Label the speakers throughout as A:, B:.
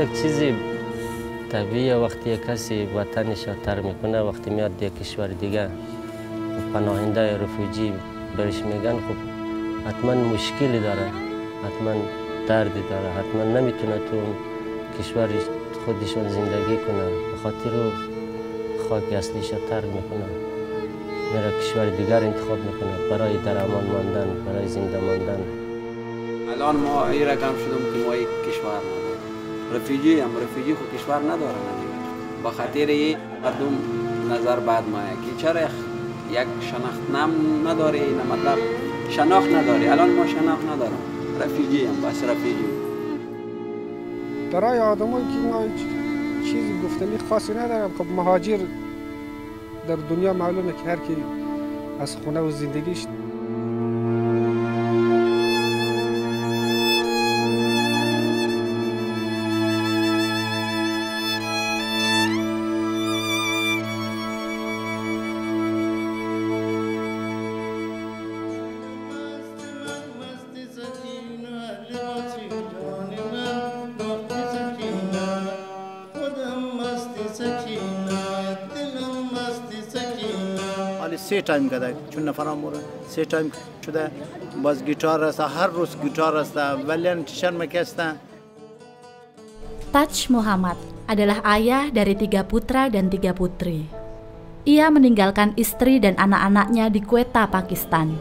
A: یک چیزی طبیعیه وقتی کسی وطنش را ترک میکنه وقتی میاد یک کشور دیگه پناهنده رفوجی برش میگن خب حتما مشکلی داره، حتما دردی داره، حتما نمیتونه تو کشور خودشون زندگی کنه، به خاطر خاک اصلیش را ترک میکنه، میره کشور دیگر انتخاب میکنه برای در امان ماندن، برای زنده ماندن.
B: الان ما این رقم شدیم که ما یک کشور نداریم. رفیجی خود کشور نداره دیگه. با خاطر این مردم نظر بعد ما که چرا یک شناخت نداره، این مطلب شناخت نداره. الان ما شناخت نداریم. رفیجی بس رفیجی.
C: برای آدمایی که ما چیزی گفتنی خاصی ندارم. خب مهاجر در دنیا معلومه که هر کی از خونه و زندگیش
D: سه تایم کرده چون نفرم مورد سه تایم شده باز گیتار است هر روز گیتار است ولی شرم کسته.
E: Taj Muhammad adalah ayah dari 3 putra dan 3 putri. Ia meninggalkan istri dan anak-anaknya di Quetta, Pakistan.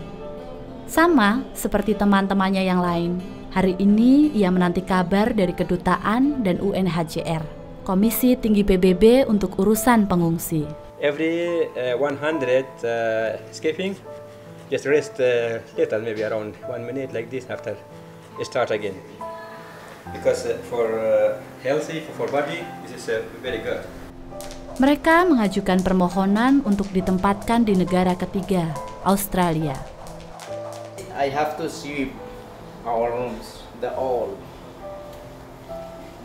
E: Sama seperti teman-temannya yang lain, hari ini ia menanti kabar dari kedutaan dan UNHCR, Komisi Tinggi PBB untuk urusan pengungsi.
F: Every 100 escaping, just rest little, maybe around 1 minute like this after start again. Because for healthy, for body, this is very good.
E: Mereka mengajukan permohonan untuk ditempatkan di negara ketiga, Australia.
G: I have to sweep our rooms, the all,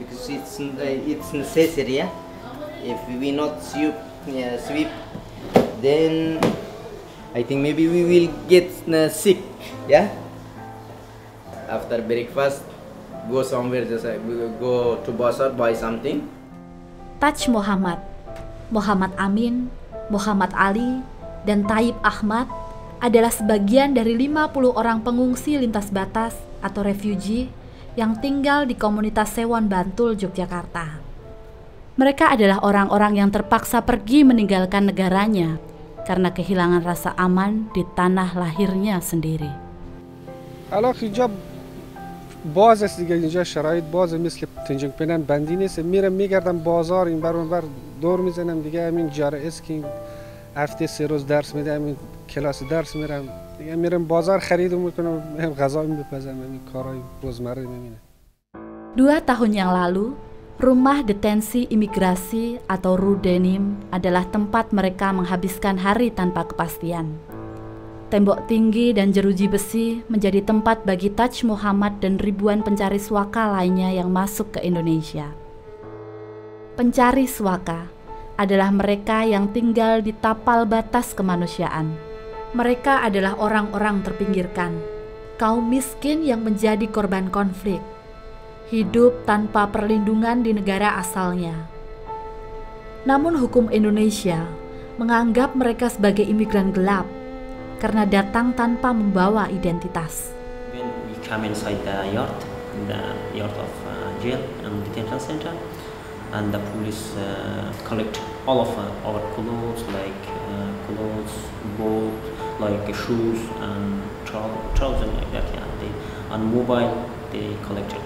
G: because it's necessary. Yeah? If we not sweep, then I think maybe we will get sick. Yeah. After breakfast, go somewhere, just go to Bazar, buy something.
E: Taj Muhammad, Muhammad Amin, Muhammad Ali, dan Taib Ahmad adalah sebagian dari 50 orang pengungsi lintas batas atau refugee yang tinggal di komunitas Sewon Bantul, Yogyakarta. Mereka adalah orang-orang yang terpaksa pergi meninggalkan negaranya karena kehilangan rasa aman di tanah lahirnya sendiri.
C: الان اینجا باز است دیگه، اینجا شرایط باز مثل تنجنگ پنن بندی نیست. میرم میگردم بازار این بر اون بر دور میزنم دیگه. همین جاره اسکینگ هفته 3 روز درس میده، همین کلاس درس میرم دیگه، میرم بازار خرید میکنم، هم غذا میپزم، همین کارهای روزمره میبینم.
E: 2 tahun yang lalu, Rumah Detensi Imigrasi atau Rudenim adalah tempat mereka menghabiskan hari tanpa kepastian. Tembok tinggi dan jeruji besi menjadi tempat bagi Taj Muhammad dan ribuan pencari suaka lainnya yang masuk ke Indonesia. Pencari suaka adalah mereka yang tinggal di tapal batas kemanusiaan. Mereka adalah orang-orang terpinggirkan, kaum miskin yang menjadi korban konflik, hidup tanpa perlindungan di negara asalnya. Namun hukum Indonesia menganggap mereka sebagai imigran gelap karena datang tanpa membawa identitas.
H: When we come inside the yard of jail and detention center, and the police collect all of our clothes, like clothes, boat, like shoes and trousers like that. Yeah, and mobile they collected.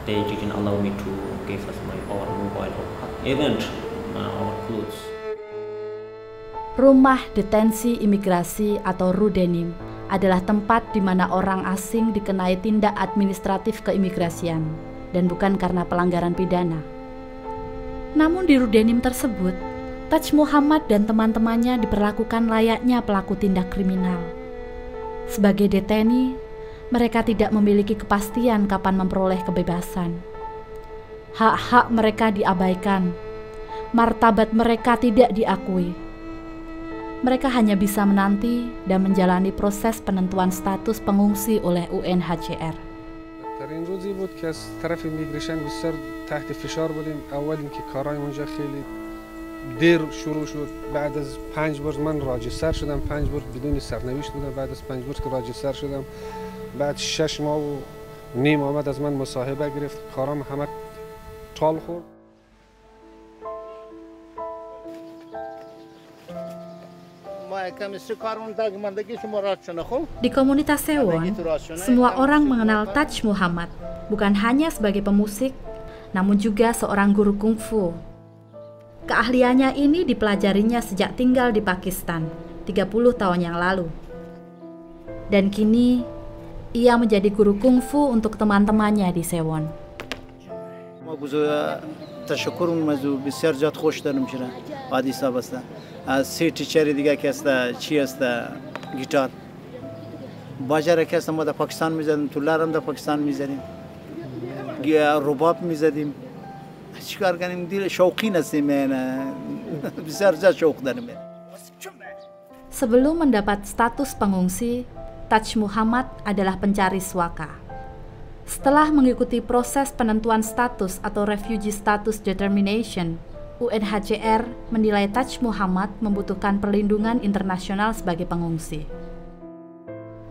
H: They didn't allow me to give us our mobile or even our clothes.
E: Rumah Detensi Imigrasi atau Rudenim adalah tempat di mana orang asing dikenai tindak administratif keimigrasian dan bukan karena pelanggaran pidana. Namun di Rudenim tersebut, Taj Muhammad dan teman-temannya diperlakukan layaknya pelaku tindak kriminal. Sebagai deteni, mereka tidak memiliki kepastian kapan memperoleh kebebasan. Hak-hak mereka diabaikan, martabat mereka tidak diakui. Mereka hanya bisa menanti dan menjalani proses penentuan status pengungsi oleh UNHCR.
C: در این روزی بود که از طرف ایمیگریشن بسیار تحت فشار بودیم. اول اینکه کارهای اونجا خیلی دیر شروع شد. بعد از 5 بار من راجستر شدم، 5 بار بدون سرنوشت بودم. بعد از 5 بار که راجستر شدم، بعد 6 ماه و نیم آمد از من مصاحبه گرفت. کارام همه ټال خورد.
E: Di komunitas Sewon, semua orang mengenal Taj Muhammad bukan hanya sebagai pemusik, namun juga seorang guru kungfu. Keahliannya ini dipelajarinya sejak tinggal di Pakistan 30 tahun yang lalu. Dan kini, ia menjadi guru kungfu untuk teman-temannya di Sewon.
D: از 3 टीचर دیگه که است چی است گیتار باجره که است ما در پاکستان میزدیم طولار هم در پاکستان میزدیم رباب میزدیم چیکار کنیم دیل شوقی هستیم بسیار زیاد شوق داریم.
E: Sebelum mendapat status pengungsi, Taj Muhammad adalah pencari suaka. Setelah mengikuti proses penentuan status atau Refugee Status Determination, UNHCR menilai Taj Muhammad membutuhkan perlindungan internasional sebagai pengungsi.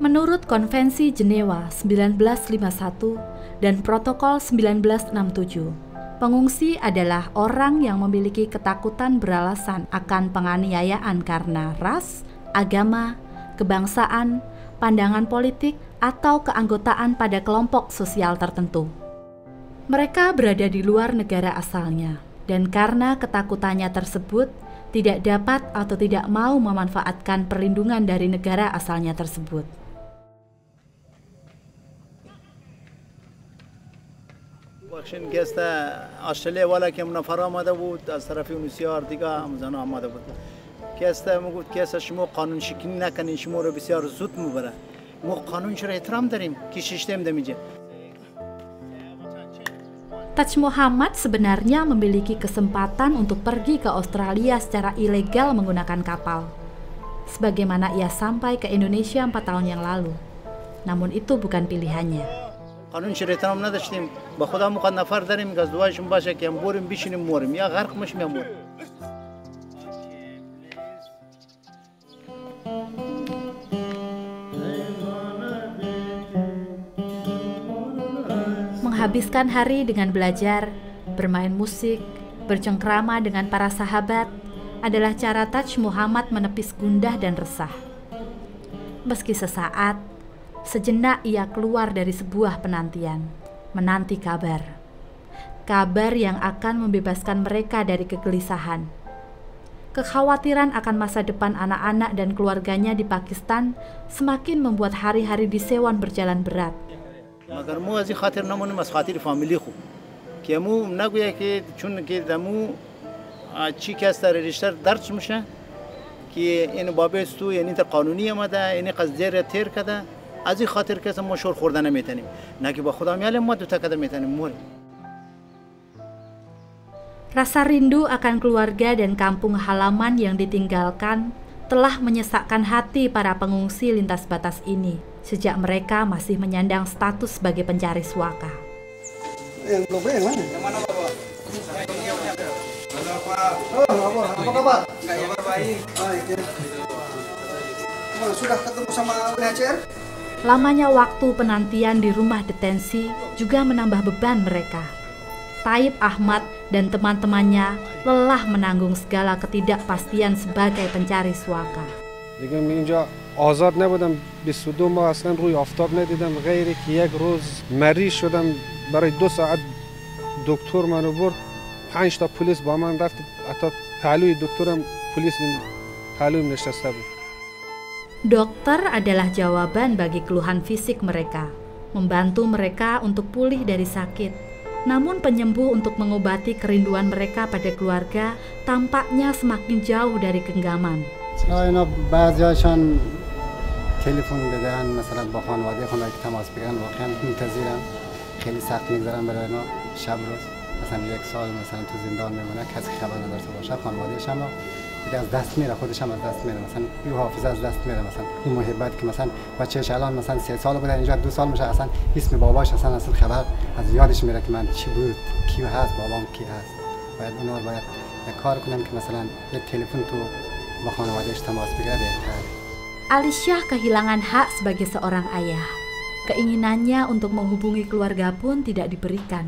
E: Menurut Konvensi Jenewa 1951 dan Protokol 1967, pengungsi adalah orang yang memiliki ketakutan beralasan akan penganiayaan karena ras, agama, kebangsaan, pandangan politik, atau keanggotaan pada kelompok sosial tertentu. Mereka berada di luar negara asalnya, dan karena ketakutannya tersebut tidak dapat atau tidak mau memanfaatkan perlindungan dari negara asalnya tersebut.
D: بخشین که است استرالیا والا که منفر آمده بود از طرف اونسیار دیگه همزن آمده بود که است میگفت که است شما قانون شکنی نکنین شما رو بسیار زود میبره ما قانون چرا احترام داریم که سیستم دمیجه.
E: Taj Muhammad sebenarnya memiliki kesempatan untuk pergi ke Australia secara ilegal menggunakan kapal, sebagaimana ia sampai ke Indonesia 4 tahun yang lalu. Namun itu bukan pilihannya.
D: قانون چرا احترام نداشتیم با خدا مقد نفر داریم که از دوایشون باشه که هم بریم بشینیم موریم یا غرق میشیم یا موریم.
E: Menghabiskan hari dengan belajar, bermain musik, bercengkrama dengan para sahabat adalah cara Taj Muhammad menepis gundah dan resah. Meski sesaat, sejenak ia keluar dari sebuah penantian, menanti kabar. Kabar yang akan membebaskan mereka dari kegelisahan. Kekhawatiran akan masa depan anak-anak dan keluarganya di Pakistan semakin membuat hari-hari di Sewon berjalan berat.
D: مگر مو از این خاطر نمونیم از خاطر فامیلی خوب که مو نگویه که چون که دمو چی که است رشتر درس میشه که این بابه تو یعنی تا قانونی آمده این قضیه تیر کرده از این خاطر که ما شور خورده نمیتونیم نه که با خدا میالیم ما دو تا قدم میتونیم موریم.
E: Rasa rindu akan keluarga dan kampung halaman yang ditinggalkan telah menyesakkan hati para pengungsi lintas batas ini sejak mereka masih menyandang status sebagai pencari suaka.
I: Sudah ketemu sama UNHCR?
E: Lamanya waktu penantian di rumah detensi juga menambah beban mereka. Taib Ahmad dan teman-temannya lelah menanggung segala ketidakpastian sebagai pencari suaka.
C: دیگه اینجا آزاد نبودم 22 ماه اصلا روی آفتاب ندیدم غیر که یک روز مریض شدم برای 2 ساعت دکتر منو برد 5 تا پلیس با من رفت حتی پهلوی دکترم پلیس پهلویم نشسته بود.
E: Dokter adalah jawaban bagi keluhan fisik mereka, membantu mereka untuk pulih dari sakit. Namun penyembuh untuk mengobati kerinduan mereka pada keluarga tampaknya semakin jauh dari genggaman.
J: اینا بعضیاشان تلفن بدن مثلا با خانواده خودم که تماس بگیرن واقعا منتظرن خیلی سخت میگذرن برای اینا شب روز مثلا 1 سال مثلا تو زندان میمونه کسی خبر نداشته باشه خانواده‌اش هم دیگه از دست میره، خودش هم از دست میره، مثلا این حافظه از دست میره، مثلا این محبت که مثلا بچه‌ش الان مثلا 3 سال بوده اینجا 2 سال میشه اصلا اسم باباش اصلا خبر از یادش میره که من چی بود، کی هست، بابام کی هست. باید اونا رو باید کار کنم که مثلا یه تلفن تو با خانواده‌اش تماس بگیره بهتره.
E: Alisyah kehilangan hak sebagai seorang ayah. Keinginannya untuk menghubungi keluarga pun tidak diberikan.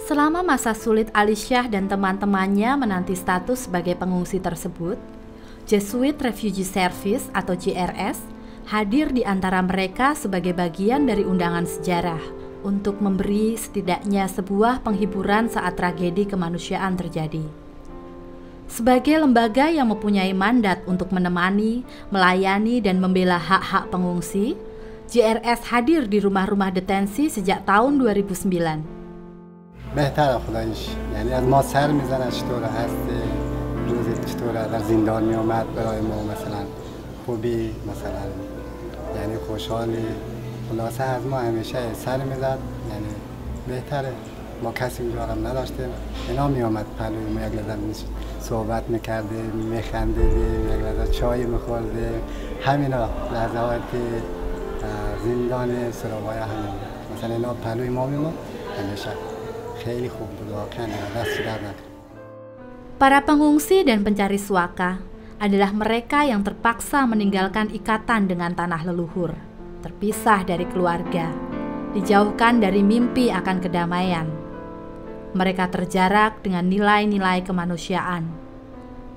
E: Selama masa sulit Alisyah dan teman-temannya menanti status sebagai pengungsi tersebut, Jesuit Refugee Service atau JRS hadir di antara mereka sebagai bagian dari undangan sejarah untuk memberi setidaknya sebuah penghiburan saat tragedi kemanusiaan terjadi. Sebagai lembaga yang mempunyai mandat untuk menemani, melayani, dan membela hak-hak pengungsi, JRS hadir di rumah-rumah detensi sejak tahun 2009.
J: بهتره خدایش، یعنی از ما سر میزنه چطور هست، روزی چطوره در زندان میامد برای ما مثلا خوبی مثلا یعنی خوشحالی، خلاصه از ما همیشه سر میزد، یعنی بهتره. ما کسی اونجا هم نداشتیم، اینا میامد پلوی ما، یک لحظه صحبت میکردیم، میخندیدیم، یک لحظه چای میخوردیم، همینا لحظات زندان سراغای همین مثلا اینا پلوی ما میمون همیشه. خیلی خوب بود واقعا، دست در نکنه.
E: Para pengungsi dan pencari suaka adalah mereka yang terpaksa meninggalkan ikatan dengan tanah leluhur, terpisah dari keluarga, dijauhkan dari mimpi akan kedamaian. Mereka terjarak dengan nilai-nilai kemanusiaan,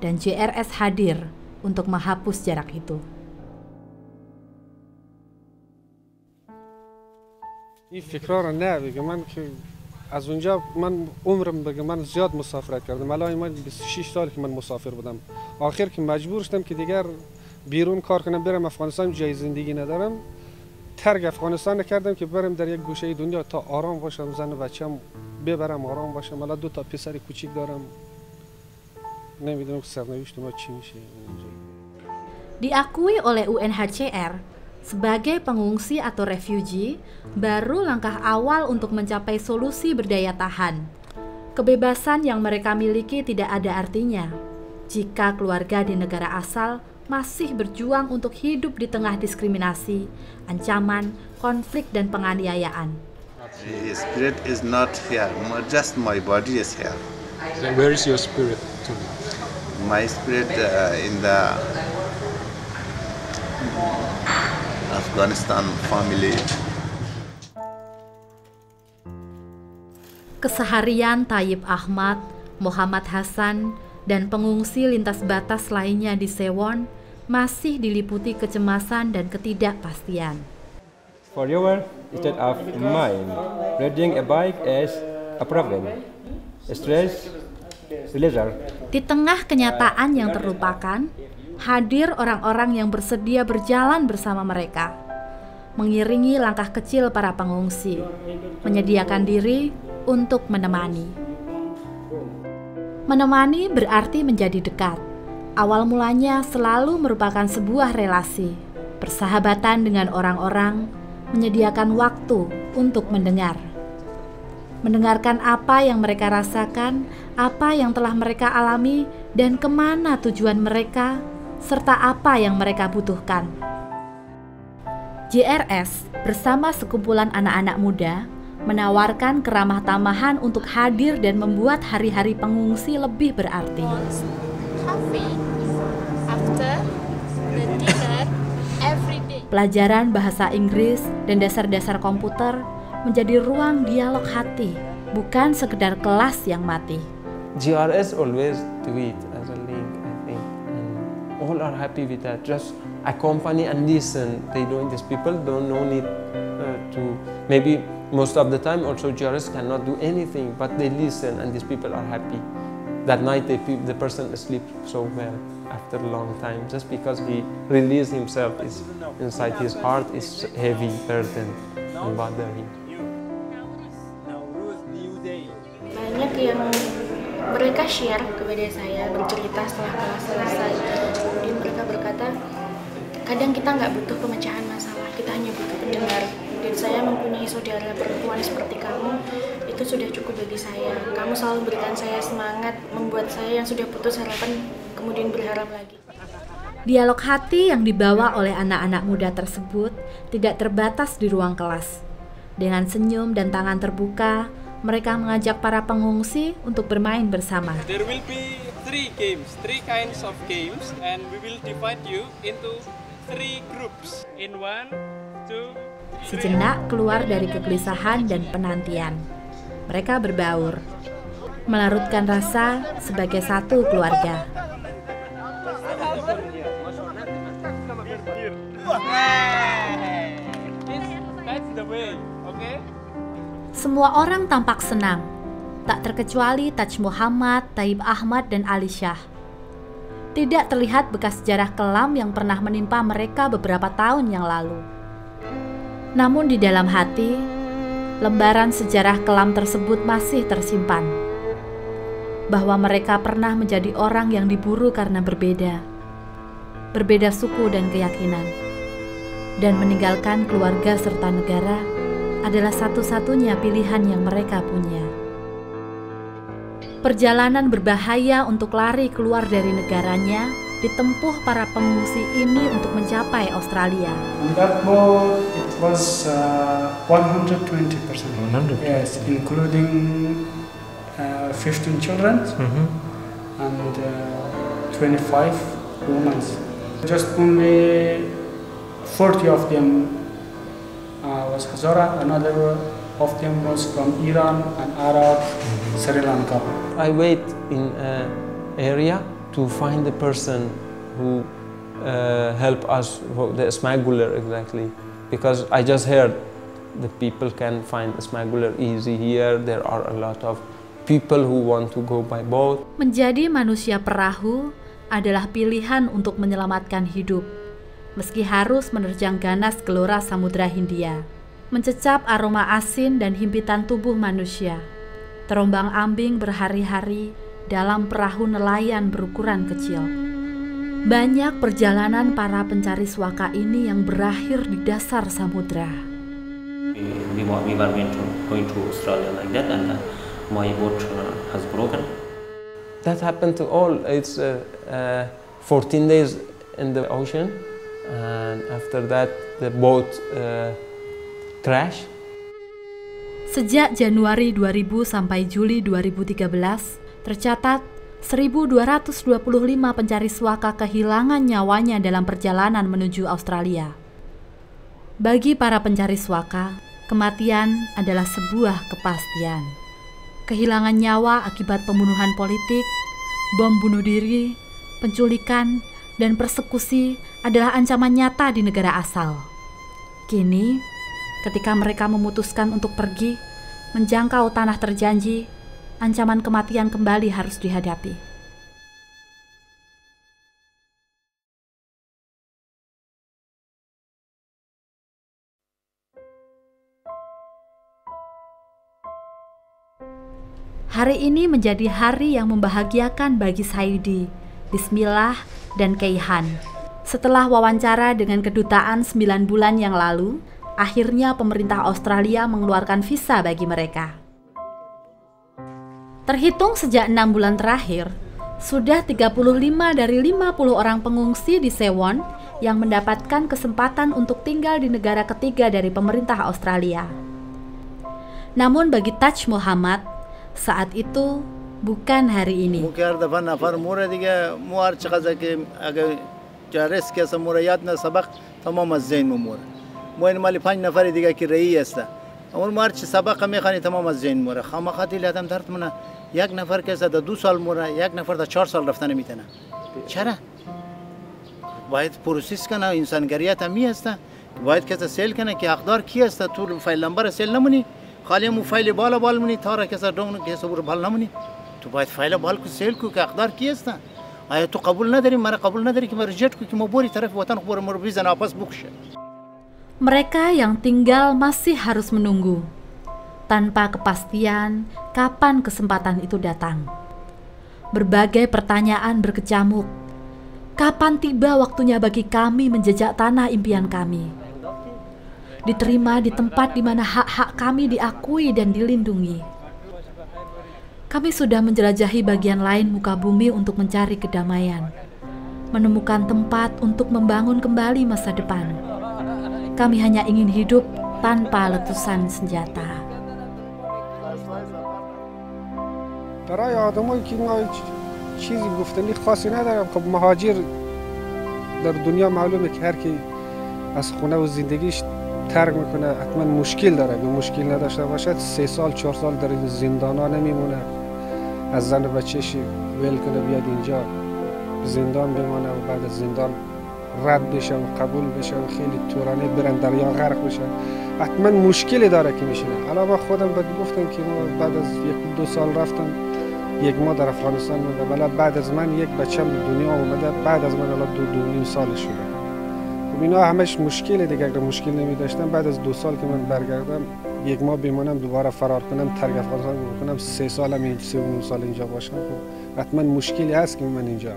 E: dan JRS hadir untuk menghapus jarak itu.
C: این فکرها رو نه بگم، من که از اونجا من عمرم بگم من زیاد مسافرت کردم، الان من 26 سال که من مسافر بودم، آخر که مجبور شدم که دیگر بیرون کار کنم برم افغانستان، جای زندگی ندارم، ترک افغانستان کردم که برم در یک گوشه دنیا تا آرام باشم، زن و بچه‌م ببرم آرام باشم. الان 2 تا پسر کوچیک دارم، نمیدونم سرنوشت ما چی میشه.
E: Diakui oleh UNHCR sebagai pengungsi atau refugee baru langkah awal untuk mencapai solusi berdaya tahan. Kebebasan yang mereka miliki tidak ada artinya jika keluarga di negara asal masih berjuang untuk hidup di tengah diskriminasi, ancaman, konflik, dan penganiayaan.
K: Spirit is not here, just my body is here.
L: So where is your spirit?
K: My spirit in the Afghanistan family.
E: Keseharian Tayyib Ahmad, Muhammad Hasan, dan pengungsi lintas batas lainnya di Sewon masih diliputi kecemasan dan ketidakpastian.
F: For your state of mind, riding a bike is a problem. Stress, pleasure.
E: Di tengah kenyataan yang terlupakan, hadir orang-orang yang bersedia berjalan bersama mereka, mengiringi langkah kecil para pengungsi, menyediakan diri untuk menemani. Menemani berarti menjadi dekat. Awal mulanya selalu merupakan sebuah relasi, persahabatan dengan orang-orang, menyediakan waktu untuk mendengar. Mendengarkan apa yang mereka rasakan, apa yang telah mereka alami, dan kemana tujuan mereka, serta apa yang mereka butuhkan. JRS bersama sekumpulan anak-anak muda menawarkan keramah tamahan untuk hadir dan membuat hari-hari pengungsi lebih berarti. Pelajaran bahasa Inggris dan dasar-dasar komputer menjadi ruang dialog hati, bukan sekedar kelas yang mati.
M: JRS always do it as a link, I think. And all are happy with that. Just accompany and listen. They don't. These people don't need to. Maybe most of the time also JRS cannot do anything, but they listen, and these people are happy. That night the person sleep so well after a long time, just because he released himself. Is inside his heart is heavy burden and bother him.
N: Banyak yang mereka share kepada saya, bercerita setelah kelas selesai. Kemudian mereka berkata, kadang kita nggak butuh pemecahan masalah, kita hanya butuh pendengar. Dan saya mempunyai saudara perempuan seperti kamu, itu sudah cukup bagi saya. Kamu selalu berikan saya semangat, membuat saya yang sudah putus harapan kemudian berharap lagi.
E: Dialog hati yang dibawa oleh anak-anak muda tersebut tidak terbatas di ruang kelas. Dengan senyum dan tangan terbuka, mereka mengajak para pengungsi untuk bermain bersama.
O: There will be 3 games, 3 kinds of games, and we will divide you into 3 groups. In 1, 2, 3.
E: Sejenak keluar dari kegelisahan dan penantian. Mereka berbaur, melarutkan rasa sebagai satu keluarga.
O: That's the way, okay?
E: Semua orang tampak senang, tak terkecuali Taj Muhammad, Taib Ahmad, dan Ali Shah. Tidak terlihat bekas sejarah kelam yang pernah menimpa mereka beberapa tahun yang lalu. Namun di dalam hati, lembaran sejarah kelam tersebut masih tersimpan. Bahwa mereka pernah menjadi orang yang diburu karena berbeda suku dan keyakinan, dan meninggalkan keluarga serta negara adalah satu-satunya pilihan yang mereka punya. Perjalanan berbahaya untuk lari keluar dari negaranya ditempuh para pengungsi ini untuk mencapai Australia.
P: On that boat, it was 120%. 100%. Yes, including 15 children and 25 women. Just only 40 of them was Hazara, another of them was from Iran and Arab, Sri Lanka.
M: I wait in an area to find the person who help us, the smuggler exactly, because I just heard the people can find a smuggler easy here. There are a lot of people who want to go by boat.
E: Menjadi manusia perahu adalah pilihan untuk menyelamatkan hidup, meski harus menerjang ganas gelora Samudra Hindia, mencecap aroma asin dan himpitan tubuh manusia, terombang-ambing berhari-hari dalam perahu nelayan berukuran kecil. Banyak perjalanan para pencari suaka ini yang berakhir di dasar samudra.
H: We were going to Australia like that, and my boat has broken.
M: That happened to all. It's 14 days in the ocean, and after that the boat crashed.
E: Sejak Januari 2000 sampai Juli 2013, tercatat 1.225 pencari suaka kehilangan nyawanya dalam perjalanan menuju Australia. Bagi para pencari suaka, kematian adalah sebuah kepastian. Kehilangan nyawa akibat pembunuhan politik, bom bunuh diri, penculikan, dan persekusi adalah ancaman nyata di negara asal. Kini, ketika mereka memutuskan untuk pergi, menjangkau tanah terjanji, ancaman kematian kembali harus dihadapi. Hari ini menjadi hari yang membahagiakan bagi Saidi, Bismillah, dan Keihan. Setelah wawancara dengan kedutaan 9 bulan yang lalu, akhirnya pemerintah Australia mengeluarkan visa bagi mereka. Terhitung sejak 6 bulan terakhir, sudah 35 dari 50 orang pengungsi di Sewon yang mendapatkan kesempatan untuk tinggal di negara ketiga dari pemerintah Australia. Namun bagi Taj Muhammad, saat itu bukan hari ini.
D: یک نفر که از 2 سال موره، یک نفر تا 4 سال رفتن میتونه. چرا؟ باید پروسس کنه، انسانگریت همی هسته. باید که سیل کنه که حقدار کی هسته. تو فایل نمبر سیل نمونی، خالی مو فایل بالا مونی تا را که دون که صبر بال نمونی. تو باید فایل بال کو سیل کو که حقدار کی هسته. آیا تو قبول نداری؟ مرا قبول نداری که مرا ریجکت کو که ما بوری طرف وطن خبر مر بزنه واپس بکشه.
E: Mereka yang tinggal masih harus menunggu, tanpa kepastian kapan kesempatan itu datang. Berbagai pertanyaan berkecamuk. Kapan tiba waktunya bagi kami menjejak tanah impian kami? Diterima di tempat di mana hak-hak kami diakui dan dilindungi. Kami sudah menjelajahi bagian lain muka bumi untuk mencari kedamaian, menemukan tempat untuk membangun kembali masa depan. Kami hanya ingin hidup tanpa letusan senjata.
C: برای آدمایی که ما چیزی گفتنی خاصی ندارم. خب مهاجر در دنیا معلومه که هر کی از خونه و زندگیش ترک میکنه حتما مشکل داره. اگه مشکل نداشته باشد 3 سال 4 سال در زندان ها نمیمونه. از زن و بچه‌ش ول کنه بیاد اینجا زندان بمانه و بعد از زندان رد بشه و قبول بشه و خیلی طولانی برن دریا غرق بشه. حتما مشکلی داره که میشینه. الان من خودم بهت گفتم که ما بعد از 1-2 سال رفتم 1 ماه در افغانستان بودم. ولی بعد از من یک بچه‌م به دنیا اومده. بعد از من الان 2.5 سال شده. خب اینا همش مشکل دیگه. اگر مشکل نمی داشتم بعد از 2 سال که من برگردم 1 ماه بمونم دوباره فرار کنم ترک افغانستان کنم 3 سالم 3.5 سال اینجا باشم. خب حتما مشکلی هست که من اینجا